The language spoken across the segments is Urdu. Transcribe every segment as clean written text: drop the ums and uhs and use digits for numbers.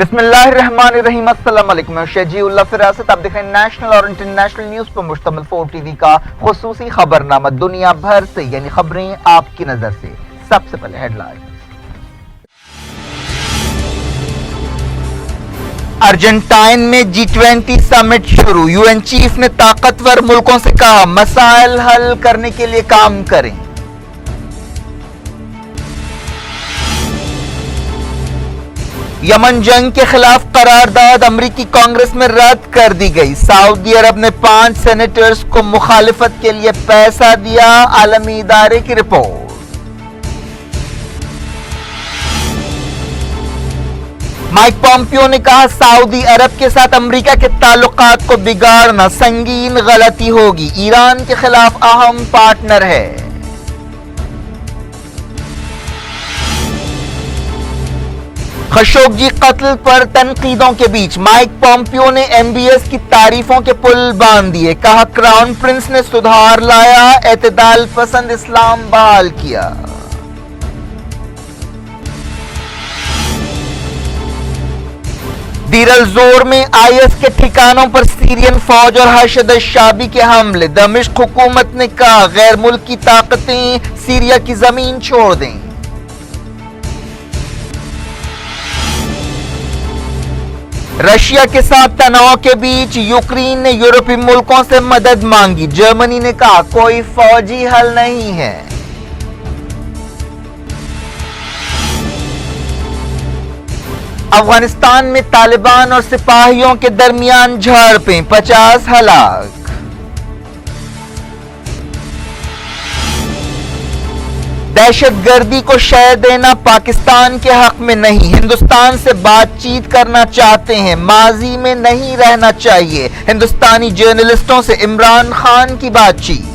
بسم اللہ الرحمن الرحیم، السلام علیکم، میں شجی اللہ فراست، آپ دیکھ رہے ہیں نیشنل اور انٹرنیشنل نیوز پر مشتمل 4 ٹی وی کا خصوصی خبرنامہ دنیا بھر سے، یعنی خبریں آپ کی نظر سے۔ سب سے پہلے ہیڈ لائن۔ ارجنٹائن میں G20 سمٹ شروع، یو این چیف نے طاقتور ملکوں سے کہا مسائل حل کرنے کے لیے کام کریں۔ یمن جنگ کے خلاف قرارداد امریکی کانگریس میں رد کر دی گئی، سعودی عرب نے 5 سینیٹرز کو مخالفت کے لیے پیسہ دیا، عالمی ادارے کی رپورٹ۔ مائک پومپیو نے کہا سعودی عرب کے ساتھ امریکہ کے تعلقات کو بگاڑنا سنگین غلطی ہوگی، ایران کے خلاف اہم پارٹنر ہے۔ خشوگی قتل پر تنقیدوں کے بیچ مائک پومپیو نے MBS کی تعریفوں کے پل باندھ دیے، کہا کراؤن پرنس نے سدھار لایا، اعتدال پسند اسلام بحال کیا۔ دیر الزور میں IS کے ٹھکانوں پر سیرین فوج اور حشد الشعبی کے حملے، دمشق حکومت نے کہا غیر ملکی طاقتیں سیریا کی زمین چھوڑ دیں۔ رشیا کے ساتھ تناؤ کے بیچ یوکرین نے یورپی ملکوں سے مدد مانگی، جرمنی نے کہا کوئی فوجی حل نہیں ہے۔ افغانستان میں طالبان اور سپاہیوں کے درمیان جھڑپیں، 50 ہلاک۔ دہشت گردی کو شے دینا پاکستان کے حق میں نہیں، ہندوستان سے بات چیت کرنا چاہتے ہیں، ماضی میں نہیں رہنا چاہیے، ہندوستانی جرنلسٹوں سے عمران خان کی بات چیت۔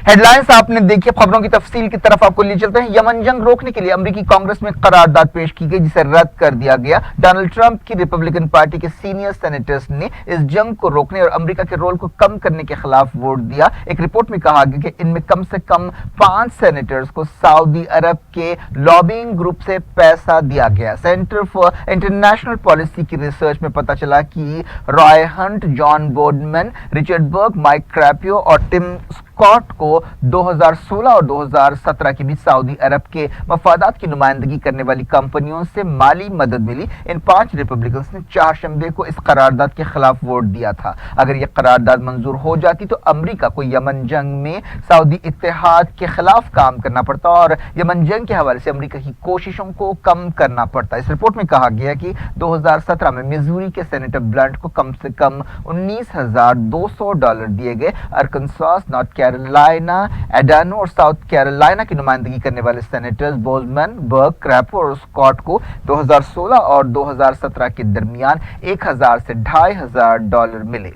ہیڈ لائنز آپ نے دیکھی، خبروں کی تفصیل کی طرف آپ کو لے چلتے ہیں۔ یمن جنگ روکنے کے لیے امریکی کانگریس میں قرارداد پیش کی گئی جسے رد کر دیا گیا۔ ڈونلڈ ٹرمپ کی ریپبلکن پارٹی کے سینئر سینیٹرز نے اس جنگ کو روکنے اور امریکہ کے رول کو کم کرنے کے خلاف ووٹ دیا۔ ایک رپورٹ میں کہا گیا کہ ان میں کم سے کم 5 سینیٹرز کو سعودی عرب کے لابینگ گروپ سے پیسہ دیا گیا۔ سینٹر فار انٹرنیشنل پالیسی کی ریسرچ میں پتہ چلا کہ رائے ہنٹ، جان بورڈمن، رچرڈ برگ، مائک کراپیو اور ٹم اسکاٹ کو 2016 اور 2017 کے بیچ سعودی عرب کے مفادات کی نمائندگی کرنے والی کمپنیوں سے مالی مدد ملی۔ ان 5 ریپبلکنز نے چہارشنبے کو اس قرارداد کے خلاف ووٹ دیا تھا۔ اگر یہ قرارداد منظور ہو جاتی تو امریکہ کو یمن جنگ میں سعودی اتحاد کے خلاف کام کرنا پڑتا اور یمن جنگ کے حوالے سے امریکہ کی کوششوں کو کم کرنا پڑتا۔ اس رپورٹ میں کہا گیا کہ 2017 میں میزوری کے سینیٹر بلنٹ کو کم سے کم $19,200 دیے گئے۔ ارکنساس، نارتھ کیرولائنا، ایڈانو اور ساؤتھ کیرولائنا کی نمائندگی کرنے والے سینیٹرز بولمن، برگ، کراپو اور اسکاٹ کو 2016 اور 2017 کے درمیان $1,000 سے $2,500 ملے۔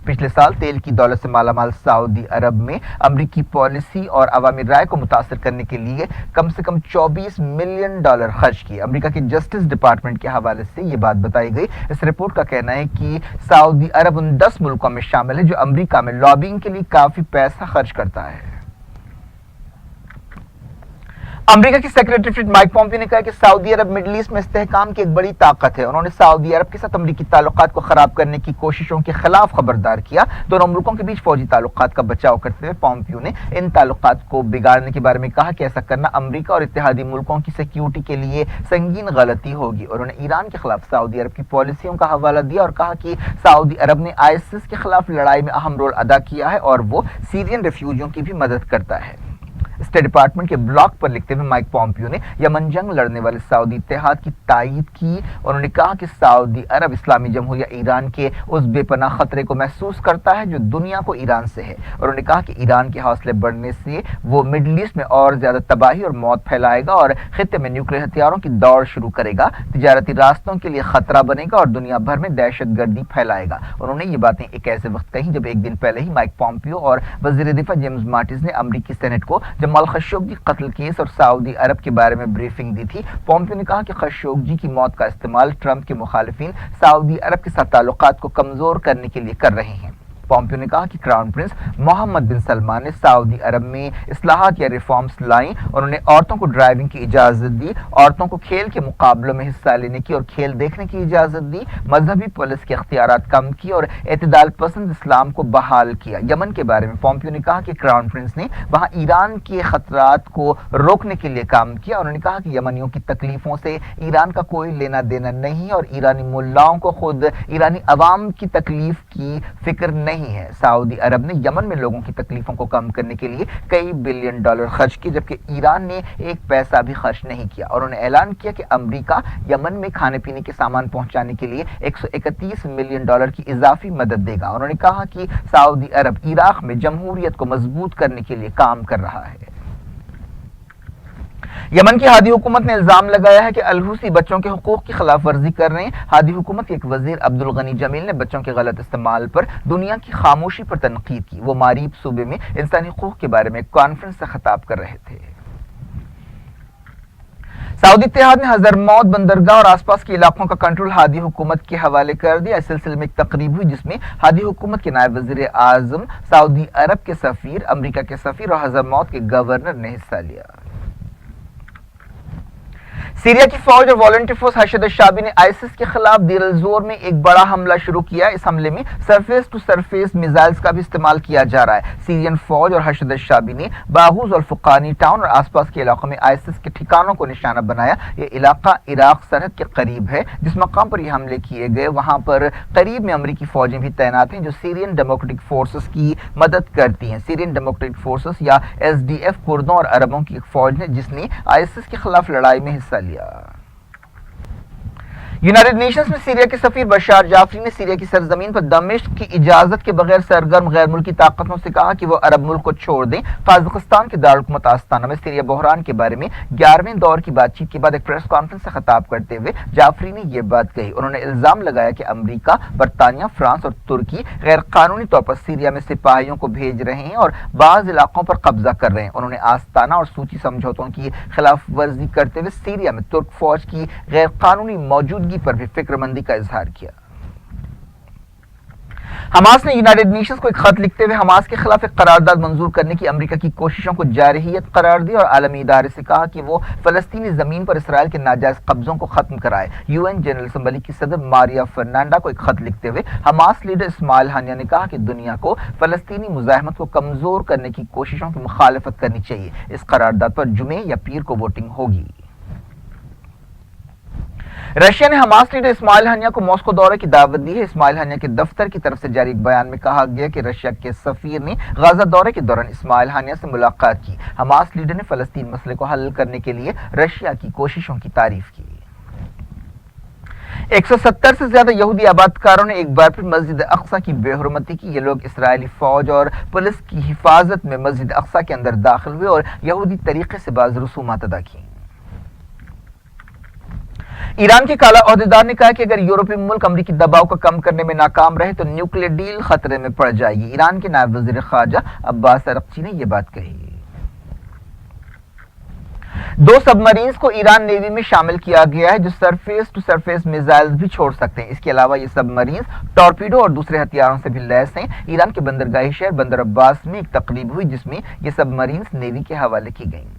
پچھلے سال تیل کی دولت سے مالا مال سعودی عرب میں امریکی پالیسی اور عوامی رائے کو متاثر کرنے کے لیے کم سے کم $24 ملین خرچ کیے۔ امریکہ کے جسٹس ڈپارٹمنٹ کے حوالے سے یہ بات بتائی گئی۔ اس رپورٹ کا کہنا ہے کہ سعودی عرب ان 10 ملکوں میں شامل ہے جو امریکہ میں لابینگ کے لیے کافی پیسہ خرچ کرتا ہے۔ امریکہ کے سیکریٹری مائک پومپیو نے کہا کہ سعودی عرب مڈل ایسٹ میں استحکام کی ایک بڑی طاقت ہے۔ انہوں نے سعودی عرب کے ساتھ امریکی تعلقات کو خراب کرنے کی کوششوں کے خلاف خبردار کیا۔ دونوں ملکوں کے بیچ فوجی تعلقات کا بچاؤ کرتے ہوئے پومپیو نے ان تعلقات کو بگاڑنے کے بارے میں کہا کہ ایسا کرنا امریکہ اور اتحادی ملکوں کی سیکیورٹی کے لیے سنگین غلطی ہوگی۔ انہوں نے ایران کے خلاف سعودی عرب کی پالیسیوں کا حوالہ دیا اور کہا کہ سعودی عرب نے ISIS کے خلاف لڑائی میں اہم رول ادا کیا ہے اور وہ سیرین ریفیوجیوں کی بھی مدد کرتا ہے۔ اسٹیٹ ڈپارٹمنٹ کے بلاگ پر لکھتے ہوئے مائک پومپیو نے یمن جنگ لڑنے والے سعودی اتحاد کی تائید کی۔ انہوں نے کہا کہ سعودی عرب اسلامی جمہوریہ ایران کے اس بے پناہ خطرے کو محسوس کرتا ہے جو دنیا کو ایران سے ہے۔ انہوں نے کہا کہ ایران کے حوصلے بڑھنے سے وہ مڈل ایسٹ میں اور زیادہ تباہی اور موت پھیلائے گا اور خطے میں نیوکلیئر ہتھیاروں کی دوڑ شروع کرے گا، تجارتی راستوں کے لیے خطرہ بنے گا اور دنیا بھر میں دہشت گردی پھیلائے گا۔ انہوں نے یہ باتیں ایک ایسے وقت کہیں جب ایک دن پہلے ہی مائک پومپیو اور وزیر دفاع جیمز ماٹز نے امریکی سینٹ کو جمال خشوگی قتل کیس اور سعودی عرب کے بارے میں بریفنگ دی تھی۔ پومپیو نے کہا کہ خشوگی کی موت کا استعمال ٹرمپ کے مخالفین سعودی عرب کے ساتھ تعلقات کو کمزور کرنے کے لیے کر رہے ہیں۔ پومپیو نے کہا کہ کراؤن پرنس محمد بن سلمان نے سعودی عرب میں اصلاحات یا ریفارمز لائیں، انہوں نے عورتوں کو ڈرائیونگ کی اجازت دی، عورتوں کو کھیل کے مقابلوں میں حصہ لینے کی اور کھیل دیکھنے کی اجازت دی، مذہبی پولیس کے اختیارات کم کی اور اعتدال پسند اسلام کو بحال کیا۔ یمن کے بارے میں پومپیو نے کہا کہ کراؤن پرنس نے وہاں ایران کے خطرات کو روکنے کے لیے کام کیا۔ انہوں نے کہا کہ یمنیوں کی تکلیفوں سے ایران کا کوئی لینا دینا نہیں اور ایرانی ملاؤں کو خود ایرانی عوام کی تکلیف کی فکر نہیں ہے۔ سعودی عرب نے یمن میں لوگوں کی تکلیفوں کو کم کرنے کے لیے کئی بلین ڈالر خرچ کیے، جبکہ ایران نے ایک پیسہ بھی خرچ نہیں کیا، اور انہوں نے اعلان کیا کہ امریکہ یمن میں کھانے پینے کے سامان پہنچانے کے لیے 131 ملین ڈالر کی اضافی مدد دے گا۔ انہوں نے کہا کہ سعودی عرب عراق میں جمہوریت کو مضبوط کرنے کے لیے کام کر رہا ہے۔ یمن کی ہادی حکومت نے الزام لگایا ہے کہ الحوثی بچوں کے حقوق کی خلاف ورزی کر رہے ہیں۔ ہادی حکومت کے ایک وزیر عبدالغنی جمیل نے بچوں کے غلط استعمال پر دنیا کی خاموشی پر تنقید کی۔ وہ ماریب صوبے میں انسانی حقوق کے بارے میں ایک کانفرنس سے خطاب کر رہے تھے۔ سعودی اتحاد نے حضرموت بندرگاہ اور آس پاس کے علاقوں کا کنٹرول ہادی حکومت کے حوالے کر دیا۔ اس سلسلے میں ایک تقریب ہوئی جس میں ہادی حکومت کے نائب وزیر اعظم، سعودی عرب کے سفیر، امریکہ کے سفیر اور حضرموت کے گورنر نے حصہ لیا۔ سیریا کی فوج اور والنٹری فورس حشد الشعبی نے آئسس کے خلاف دیر الزور میں ایک بڑا حملہ شروع کیا۔ اس حملے میں سرفیس ٹو سرفیس میزائلز کا بھی استعمال کیا جا رہا ہے۔ سیرین فوج اور حشد الشعبی نے باغوز اور فقانی ٹاؤن اور آس پاس کے علاقوں میں آئسس کے ٹھکانوں کو نشانہ بنایا۔ یہ علاقہ عراق سرحد کے قریب ہے۔ جس مقام پر یہ حملے کیے گئے وہاں پر قریب میں امریکی فوجیں بھی تعینات ہیں جو سیرین ڈیموکریٹک فورسز کی مدد کرتی ہیں۔ سیرین ڈیموکریٹک فورسز یا SDF کردوں اور عربوں کی ایک فوج ہے جس نے آئسس کے خلاف لڑائی میں حصہ لیا۔ یونائٹڈ نیشنز میں سیریا کے سفیر بشار جعفری نے سیریا کی سرزمین پر دمشق کی اجازت کے بغیر سرگرم غیر ملکی طاقتوں سے کہا کہ وہ عرب ملک کو چھوڑ دیں۔ قازقستان کے دارالحکومت آستانہ میں سیریا بحران کے بارے میں 11ویں دور کی بات چیت کے بعد ایک پریس کانفرنس سے خطاب کرتے ہوئے جعفری نے یہ بات کہی۔ انہوں نے الزام لگایا کہ امریکہ، برطانیہ، فرانس اور ترکی غیر قانونی طور پر سیریا میں سپاہیوں کو بھیج رہے ہیں اور بعض علاقوں پر قبضہ کر رہے ہیں۔ انہوں نے آستانہ اور سوچی سمجھوتوں کی خلاف ورزی کرتے ہوئے سیریا میں ترک فوج کی غیر قانونی موجودگی پر بھی فکر مندی کا اظہار کیا۔ حماس نے یونائٹڈ نیشنز کو ایک خط لکھتے ہوئے حماس کے خلاف ایک قرارداد منظور کرنے کی امریکہ کی کوششوں کو جارحیت قرار دی اور عالمی ادارے سے کہا کہ وہ فلسطینی زمین پر اسرائیل کے ناجائز قبضوں کو ختم کرائے۔ UN جنرل اسمبلی کی صدر ماریا فرنانڈا کو ایک خط لکھتے ہوئے حماس لیڈر اسماعیل ہانیہ نے کہا کہ دنیا کو فلسطینی مزاحمت کو کمزور کرنے کی کوششوں کی مخالفت کرنی چاہیے۔ اس قرارداد پر جمعے یا پیر کو ووٹنگ ہوگی۔ رشیا نے حماس لیڈر اسماعیل ہانیہ کو ماسکو دورے کی دعوت دی ہے۔ اسماعیل ہانیہ کے دفتر کی طرف سے جاری ایک بیان میں کہا گیا کہ رشیا کے سفیر نے غزہ دورے کے دوران اسماعیل ہانیہ سے ملاقات کی۔ حماس لیڈر نے فلسطین مسئلے کو حل کرنے کے لیے رشیا کی کوششوں کی تعریف کی۔ 170 سے زیادہ یہودی آبادکاروں نے ایک بار پھر مسجد اقصی کی بے حرمتی کی۔ یہ لوگ اسرائیلی فوج اور پولیس کی حفاظت میں مسجد اقصی کے اندر داخل ہوئے اور یہودی طریقے سے بعض رسومات ادا کی۔ ایران کے کالا عہدیدار نے کہا کہ اگر یورپی ملک امریکی دباؤ کو کم کرنے میں ناکام رہے تو نیوکلیئر ڈیل خطرے میں پڑ جائے گی۔ ایران کے نائب وزیر خارجہ عباس عراقچی نے یہ بات کہی۔ 2 سب مرینز کو ایران نیوی میں شامل کیا گیا ہے جو سرفیس ٹو سرفیس میزائلز بھی چھوڑ سکتے ہیں۔ اس کے علاوہ یہ سب مرینز ٹارپیڈو اور دوسرے ہتھیاروں سے بھی لیس ہیں۔ ایران کے بندرگاہی شہر بندر عباس میں ایک تقریب ہوئی جس میں یہ سب مرینز نیوی کے حوالے کی گئیں۔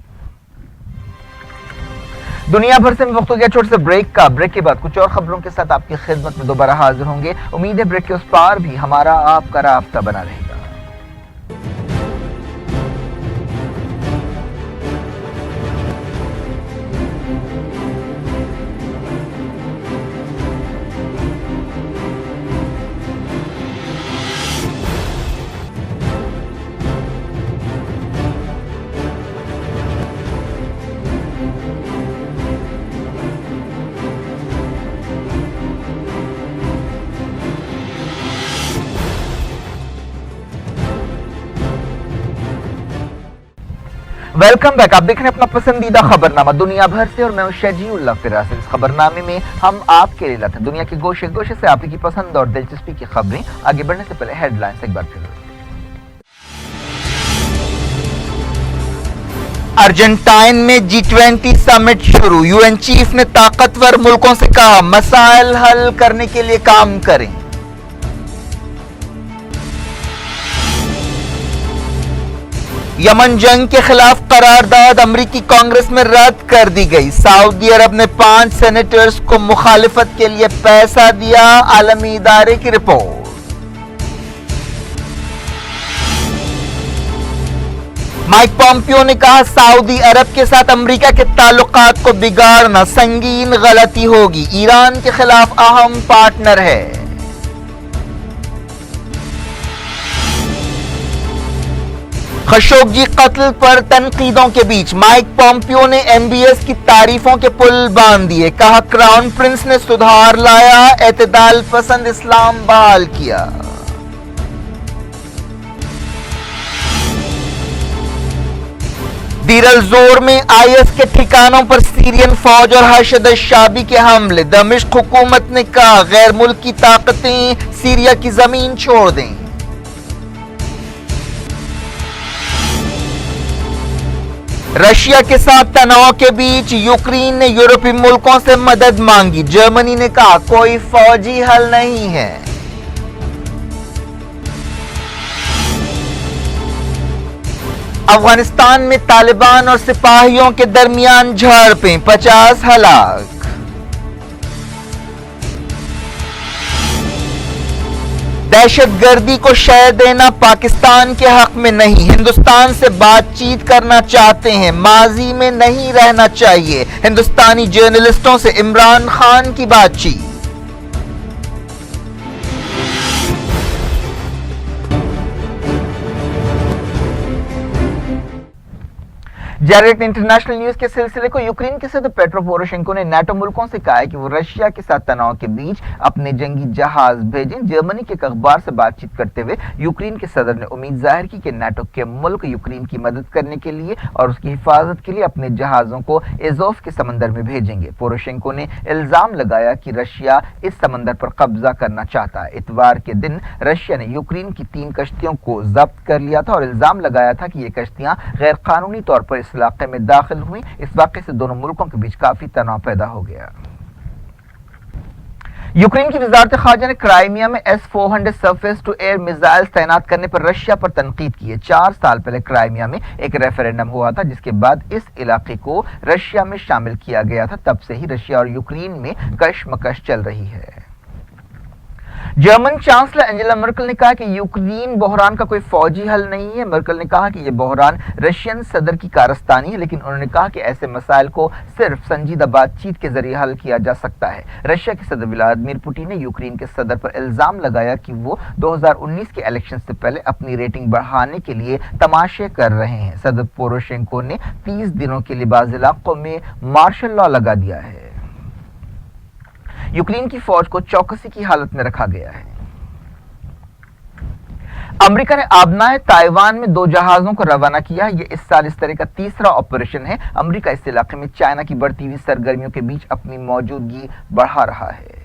دنیا بھر سے وقت ہو گیا چھوٹے سے بریک کا۔ بریک کے بعد کچھ اور خبروں کے ساتھ آپ کی خدمت میں دوبارہ حاضر ہوں گے۔ امید ہے بریک کے اس پار بھی ہمارا آپ کا رابطہ بنا رہے گا۔ Welcome back. آپ دیکھ رہے ہیں اپنا پسندیدہ خبرنامہ دنیا بھر سے اور میں ہوں شجیع اللہ فراز۔ اس خبرنامے میں ہم آپ کے لیے لاتے ہیں دنیا کے گوشے گوشے سے آپ کی پسند اور دلچسپی کی خبریں۔ آگے بڑھنے سے پہلے ہیڈ لائنز ایک بار پھر۔ ارجنٹائن میں G20 سمٹ شروع۔ UN چیف نے طاقتور ملکوں سے کہا مسائل حل کرنے کے لیے کام کریں۔ یمن جنگ کے خلاف قرارداد امریکی کانگریس میں رد کر دی گئی۔ سعودی عرب نے 5 سینیٹرز کو مخالفت کے لیے پیسہ دیا، عالمی ادارے کی رپورٹ۔ مائک پومپیو نے کہا سعودی عرب کے ساتھ امریکہ کے تعلقات کو بگاڑنا سنگین غلطی ہوگی، ایران کے خلاف اہم پارٹنر ہے۔ خشوگی قتل پر تنقیدوں کے بیچ مائک پومپیو نے MBS کی تعریفوں کے پل باندھ دیے، کہا کراؤن پرنس نے سدھار لایا، اعتدال پسند اسلام بحال کیا۔ دیر الزور میں IS کے ٹھکانوں پر سیرین فوج اور حشد الشعبی کے حملے، دمشق حکومت نے کہا غیر ملکی طاقتیں سیریا کی زمین چھوڑ دیں۔ رشیا کے ساتھ تناؤ کے بیچ یوکرین نے یورپی ملکوں سے مدد مانگی، جرمنی نے کہا کوئی فوجی حل نہیں ہے۔ افغانستان میں طالبان اور سپاہیوں کے درمیان جھڑپیں، 50 ہلاک۔ دہشت گردی کو شے دینا پاکستان کے حق میں نہیں، ہندوستان سے بات چیت کرنا چاہتے ہیں، ماضی میں نہیں رہنا چاہیے، ہندوستانی جرنلسٹوں سے عمران خان کی بات چیت۔ جاری انٹرنیشنل نیوز کے سلسلے کو یوکرین کے صدر پیٹرو پوروشینکو نے نیٹو ملکوں سے کہا ہے کہ وہ رشیا کے ساتھ تناؤ کے بیچ اپنے جنگی جہاز بھیجیں۔ جرمنی کے ایک اخبار سے بات چیت کرتے ہوئے یوکرین کے صدر نے امید ظاہر کی کہ نیٹو کے ملک یوکرین کی مدد کرنے کے لیے اور اس کی حفاظت کے لیے اپنے جہازوں کو ایزوف کے سمندر میں بھیجیں گے۔ پوروشینکو نے الزام لگایا کہ رشیا اس سمندر پر قبضہ کرنا چاہتا ہے۔ اتوار کے دن رشیا نے یوکرین کی 3 کشتیوں کو ضبط کر لیا تھا اور الزام لگایا تھا کہ یہ کشتیاں غیر قانونی طور پر اس علاقے میں داخل ہوئی۔ اس واقعے سے دونوں ملکوں کے بیچ کافی تناؤ پیدا ہو گیا۔ یوکرین کی وزارت خارجہ نے کرائمیا میں S-400 surface to year missiles تعینات کرنے پر رشیا پر تنقید کی ہے۔ 4 سال پہلے کرائمیا میں ایک ریفرینڈم ہوا تھا جس کے بعد اس علاقے کو رشیا میں شامل کیا گیا تھا۔ تب سے ہی رشیا اور یوکرین میں کشمکش چل رہی ہے۔ جرمن چانسلر انجیلا مرکل نے کہا کہ یوکرین بحران کا کوئی فوجی حل نہیں ہے۔ مرکل نے کہا کہ یہ بحران رشین صدر کی کارستانی ہے، لیکن انہوں نے کہا کہ ایسے مسائل کو صرف سنجیدہ بات چیت کے ذریعے حل کیا جا سکتا ہے۔ رشیا کے صدر ولادیمیر پوٹن نے یوکرین کے صدر پر الزام لگایا کہ وہ 2019 کے الیکشن سے پہلے اپنی ریٹنگ بڑھانے کے لیے تماشے کر رہے ہیں۔ صدر پوروشینکو نے 30 دنوں کے لیے بعض علاقوں میں مارشل لا لگا دیا ہے۔ یوکرین کی فوج کو چوکسی کی حالت میں رکھا گیا ہے۔ امریکہ نے آبنائے تائیوان میں 2 جہازوں کو روانہ کیا۔ یہ اس سال اس طرح کا تیسرا آپریشن ہے۔ امریکہ اس علاقے میں چائنا کی بڑھتی ہوئی سرگرمیوں کے بیچ اپنی موجودگی بڑھا رہا ہے۔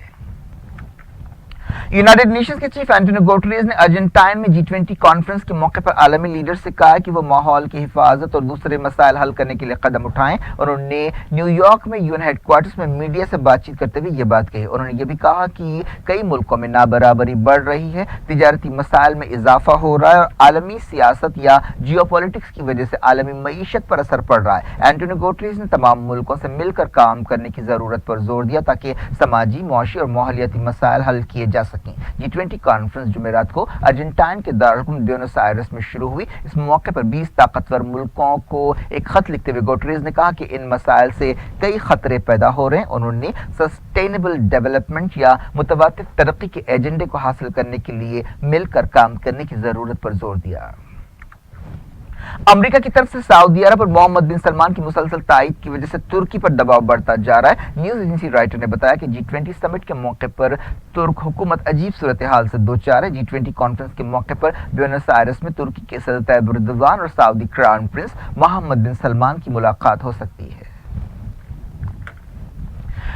یونائیٹڈ نیشنز کے چیف اینٹونیو گوٹریز نے ارجنٹائن میں G20 کانفرنس کے موقع پر عالمی لیڈر سے کہا کہ وہ ماحول کی حفاظت اور دوسرے مسائل حل کرنے کے لیے قدم اٹھائیں۔ انہوں نے نیو یارک میں UN ہیڈ کوارٹرز میں میڈیا سے بات چیت کرتے ہوئے یہ بات کہی۔ انہوں نے یہ بھی کہا کہ کئی ملکوں میں نابرابری بڑھ رہی ہے، تجارتی مسائل میں اضافہ ہو رہا ہے اور عالمی سیاست یا جیو پولیٹکس کی وجہ سے عالمی معیشت پر اثر پڑ رہا ہے۔ اینٹونیو گوٹریز نے تمام ملکوں سے مل کر کام کرنے کی ضرورت پر زور دیا تاکہ سماجی، معاشی اور ماحولیاتی مسائل حل کیے جا سکیں۔ G20 کانفرنس جمعرات کو ارجنٹائن کے دارالحکومت بیونس آئرس میں شروع ہوئی۔ اس موقع پر 20 طاقتور ملکوں کو ایک خط لکھتے ہوئے گوٹریز نے کہا کہ ان مسائل سے کئی خطرے پیدا ہو رہے ہیں۔ انہوں نے سسٹینیبل ڈیولپمنٹ یا متواتر ترقی کے ایجنڈے کو حاصل کرنے کے لیے مل کر کام کرنے کی ضرورت پر زور دیا۔ امریکہ کی طرف سے سعودی عرب اور محمد بن سلمان کی مسلسل تائید کی وجہ سے ترکی پر دباؤ بڑھتا جا رہا ہے۔ نیوز ایجنسی رائٹر نے بتایا کہ G20 سمٹ کے موقع پر ترک حکومت عجیب صورتحال سے دوچار ہے۔ G20 کانفرنس کے موقع پر بیونس آئرس میں ترکی کے صدر طیب اردوان اور سعودی کراؤن پرنس محمد بن سلمان کی ملاقات ہو سکتی ہے۔